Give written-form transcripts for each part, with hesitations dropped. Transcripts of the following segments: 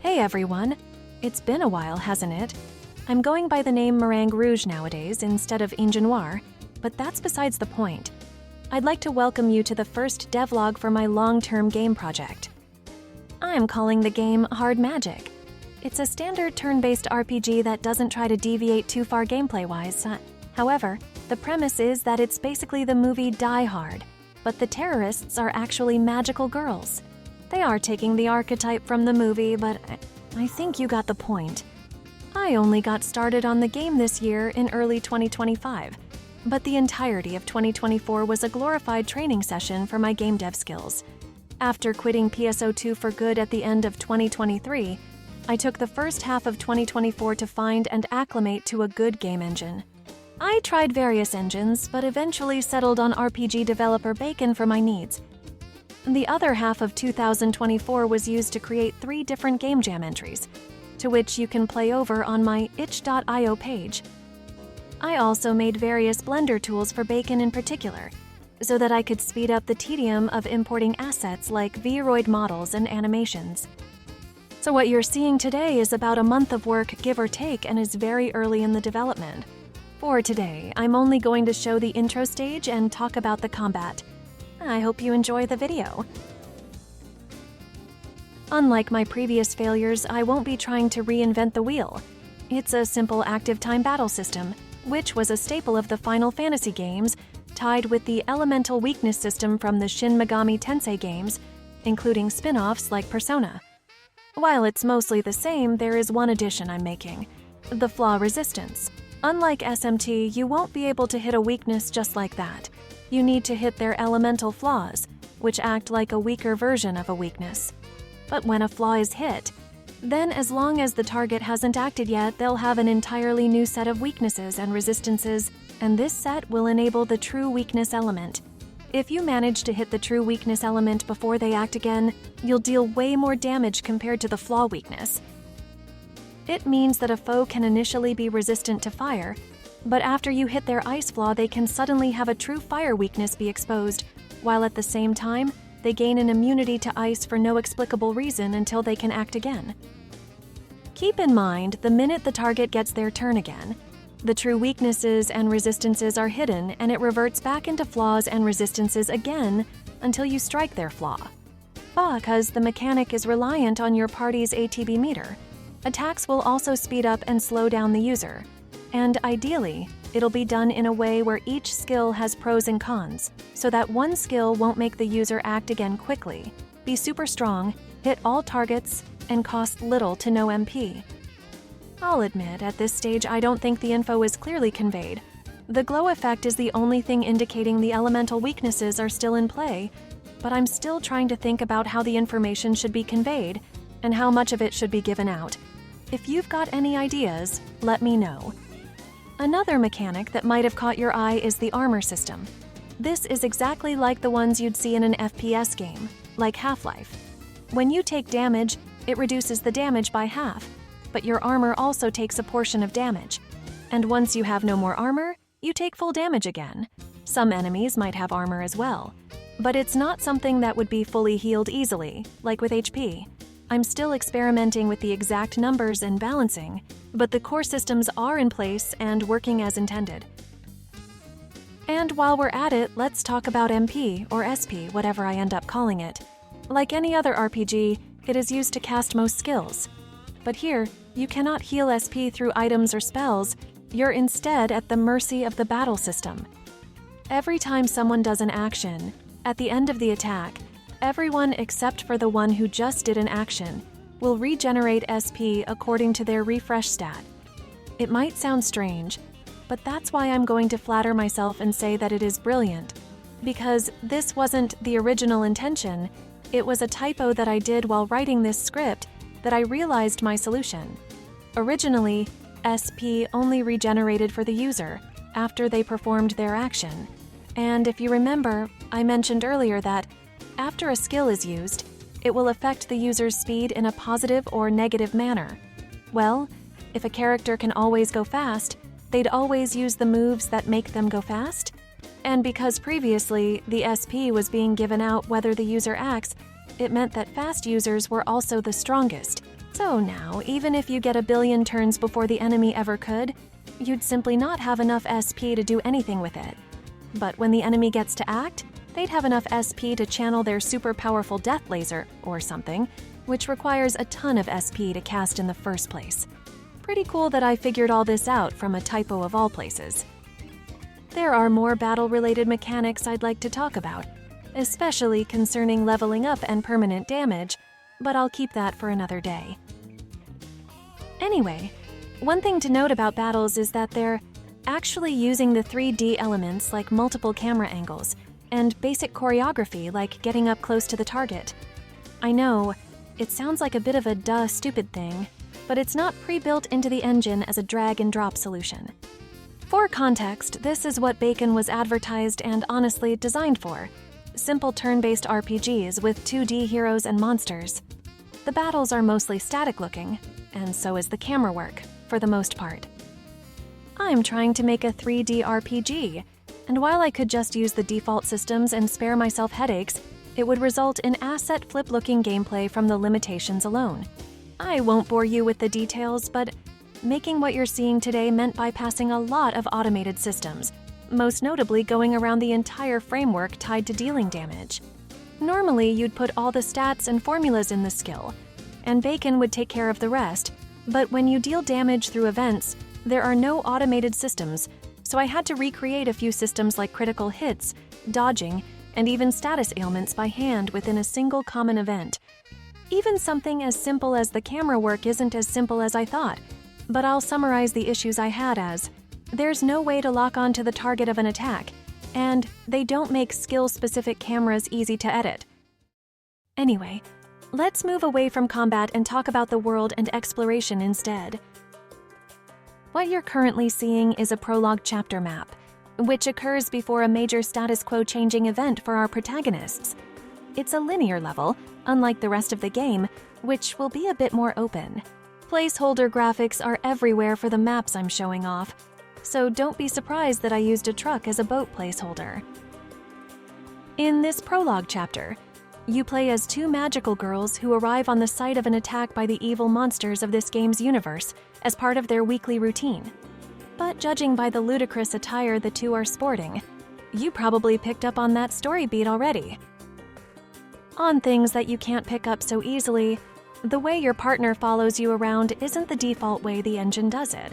Hey everyone! It's been a while, hasn't it? I'm going by the name Meringue Rouge nowadays instead of Ingenoir, but that's besides the point. I'd like to welcome you to the first devlog for my long-term game project. I'm calling the game Hard Magic. It's a standard turn-based RPG that doesn't try to deviate too far gameplay-wise. However, the premise is that it's basically the movie Die Hard, but the terrorists are actually magical girls. They are taking the archetype from the movie, but I think you got the point. I only got started on the game this year in early 2025, but the entirety of 2024 was a glorified training session for my game dev skills. After quitting PSO2 for good at the end of 2023, I took the first half of 2024 to find and acclimate to a good game engine. I tried various engines, but eventually settled on RPG Developer Bakin for my needs. The other half of 2024 was used to create 3 different game jam entries, to which you can play over on my itch.io page. I also made various Blender tools for Bakin in particular, so that I could speed up the tedium of importing assets like Vroid models and animations. So what you're seeing today is about a month of work, give or take, and is very early in the development. For today, I'm only going to show the intro stage and talk about the combat. I hope you enjoy the video. Unlike my previous failures, I won't be trying to reinvent the wheel. It's a simple active time battle system, which was a staple of the Final Fantasy games, tied with the elemental weakness system from the Shin Megami Tensei games, including spin-offs like Persona. While it's mostly the same, there is one addition I'm making: the flaw resistance. Unlike SMT, you won't be able to hit a weakness just like that. You need to hit their elemental flaws, which act like a weaker version of a weakness. But when a flaw is hit, then as long as the target hasn't acted yet, they'll have an entirely new set of weaknesses and resistances, and this set will enable the true weakness element. If you manage to hit the true weakness element before they act again, you'll deal way more damage compared to the flaw weakness. It means that a foe can initially be resistant to fire, but after you hit their ice flaw, they can suddenly have a true fire weakness be exposed, while at the same time, they gain an immunity to ice for no explicable reason until they can act again. Keep in mind, the minute the target gets their turn again, the true weaknesses and resistances are hidden and it reverts back into flaws and resistances again until you strike their flaw. Because the mechanic is reliant on your party's ATB meter, attacks will also speed up and slow down the user. And ideally, it'll be done in a way where each skill has pros and cons, so that one skill won't make the user act again quickly, be super strong, hit all targets, and cost little to no MP. I'll admit, at this stage I don't think the info is clearly conveyed. The glow effect is the only thing indicating the elemental weaknesses are still in play, but I'm still trying to think about how the information should be conveyed, and how much of it should be given out. If you've got any ideas, let me know. Another mechanic that might have caught your eye is the armor system. This is exactly like the ones you'd see in an FPS game, like Half-Life. When you take damage, it reduces the damage by half, but your armor also takes a portion of damage. And once you have no more armor, you take full damage again. Some enemies might have armor as well, but it's not something that would be fully healed easily, like with HP. I'm still experimenting with the exact numbers and balancing, but the core systems are in place and working as intended. And while we're at it, let's talk about MP, or SP, whatever I end up calling it. Like any other RPG, it is used to cast most skills. But here, you cannot heal SP through items or spells, you're instead at the mercy of the battle system. Every time someone does an action, at the end of the attack, everyone except for the one who just did an action will regenerate SP according to their refresh stat. It might sound strange, but that's why I'm going to flatter myself and say that it is brilliant. Because this wasn't the original intention, it was a typo that I did while writing this script that I realized my solution. Originally, SP only regenerated for the user after they performed their action. And if you remember, I mentioned earlier that after a skill is used, it will affect the user's speed in a positive or negative manner. Well, if a character can always go fast, they'd always use the moves that make them go fast. And because previously the SP was being given out whether the user acts, it meant that fast users were also the strongest, So now, even if you get a billion turns before the enemy ever could, you'd simply not have enough SP to do anything with it. But when the enemy gets to act, they'd have enough SP to channel their super powerful death laser or something, which requires a ton of SP to cast in the first place. Pretty cool that I figured all this out from a typo of all places. There are more battle-related mechanics I'd like to talk about, especially concerning leveling up and permanent damage, but I'll keep that for another day. Anyway, one thing to note about battles is that they're actually using the 3D elements like multiple camera angles and basic choreography like getting up close to the target. I know, it sounds like a bit of a duh stupid thing, but it's not pre-built into the engine as a drag-and-drop solution. For context, this is what Bakin was advertised and honestly designed for. Simple turn-based RPGs with 2D heroes and monsters. The battles are mostly static-looking, and so is the camera work, for the most part. I'm trying to make a 3D RPG, and while I could just use the default systems and spare myself headaches, it would result in asset flip-looking gameplay from the limitations alone. I won't bore you with the details, but making what you're seeing today meant bypassing a lot of automated systems, most notably going around the entire framework tied to dealing damage. Normally, you'd put all the stats and formulas in the skill, and Bakin would take care of the rest, but when you deal damage through events, there are no automated systems, so I had to recreate a few systems like critical hits, dodging, and even status ailments by hand within a single common event. Even something as simple as the camera work isn't as simple as I thought, but I'll summarize the issues I had as: there's no way to lock onto the target of an attack, and they don't make skill-specific cameras easy to edit. Anyway, let's move away from combat and talk about the world and exploration instead. What you're currently seeing is a prologue chapter map, which occurs before a major status quo changing event for our protagonists. It's a linear level, unlike the rest of the game, which will be a bit more open. Placeholder graphics are everywhere for the maps I'm showing off, so don't be surprised that I used a truck as a boat placeholder. In this prologue chapter, you play as two magical girls who arrive on the site of an attack by the evil monsters of this game's universe as part of their weekly routine. But judging by the ludicrous attire the two are sporting, you probably picked up on that story beat already. On things that you can't pick up so easily, the way your partner follows you around isn't the default way the engine does it.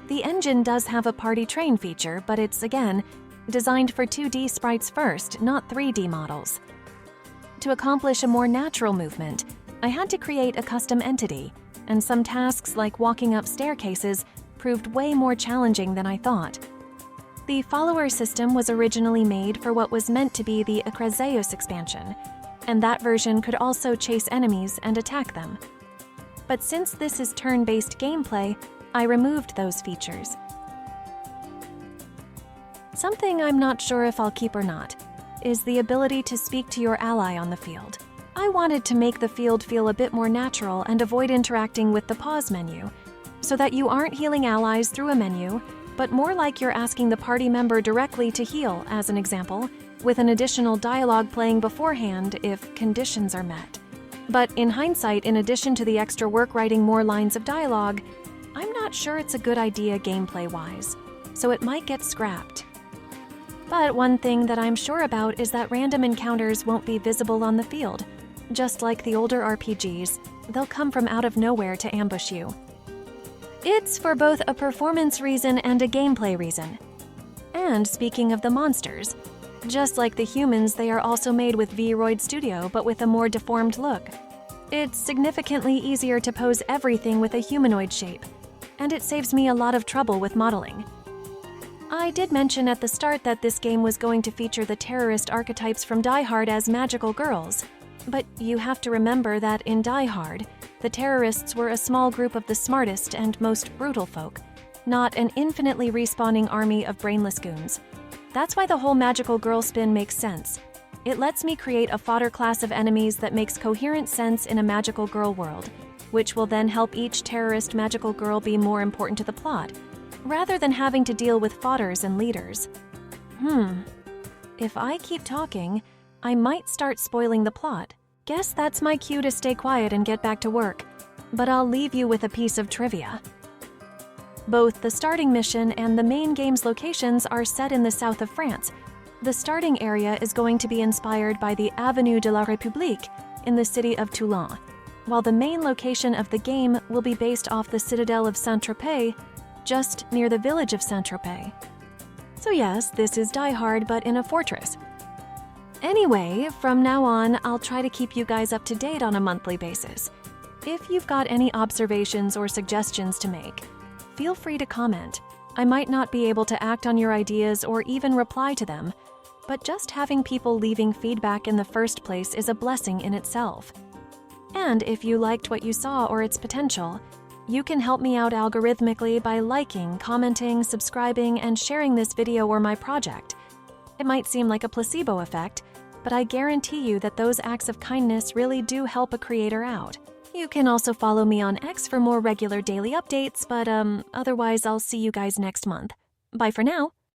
The engine does have a party train feature, but it's, again, designed for 2D sprites first, not 3D models. To accomplish a more natural movement, I had to create a custom entity, and some tasks like walking up staircases proved way more challenging than I thought. The follower system was originally made for what was meant to be the Akrazeus expansion, and that version could also chase enemies and attack them. But since this is turn-based gameplay, I removed those features. Something I'm not sure if I'll keep or not is the ability to speak to your ally on the field. I wanted to make the field feel a bit more natural and avoid interacting with the pause menu, so that you aren't healing allies through a menu, but more like you're asking the party member directly to heal, as an example, with an additional dialogue playing beforehand if conditions are met. But in hindsight, in addition to the extra work writing more lines of dialogue, I'm not sure it's a good idea gameplay-wise, so it might get scrapped. But one thing that I'm sure about is that random encounters won't be visible on the field. Just like the older RPGs, they'll come from out of nowhere to ambush you. It's for both a performance reason and a gameplay reason. And speaking of the monsters, just like the humans, they are also made with Vroid Studio, but with a more deformed look. It's significantly easier to pose everything with a humanoid shape, and it saves me a lot of trouble with modeling. I did mention at the start that this game was going to feature the terrorist archetypes from Die Hard as magical girls, but you have to remember that in Die Hard, the terrorists were a small group of the smartest and most brutal folk, not an infinitely respawning army of brainless goons. That's why the whole magical girl spin makes sense. It lets me create a fodder class of enemies that makes coherent sense in a magical girl world, which will then help each terrorist magical girl be more important to the plot, rather than having to deal with fodders and leaders. If I keep talking, I might start spoiling the plot. Guess that's my cue to stay quiet and get back to work. but I'll leave you with a piece of trivia. Both the starting mission and the main game's locations are set in the south of France. The starting area is going to be inspired by the Avenue de la République in the city of Toulon, while the main location of the game will be based off the citadel of Saint-Tropez, just near the village of Saint-Tropez. So yes, this is Die Hard, but in a fortress. Anyway, from now on, I'll try to keep you guys up to date on a monthly basis. If you've got any observations or suggestions to make, feel free to comment. I might not be able to act on your ideas or even reply to them, but just having people leaving feedback in the first place is a blessing in itself. And if you liked what you saw or its potential, you can help me out algorithmically by liking, commenting, subscribing, and sharing this video or my project. It might seem like a placebo effect, but I guarantee you that those acts of kindness really do help a creator out. You can also follow me on X for more regular daily updates, but otherwise I'll see you guys next month. Bye for now.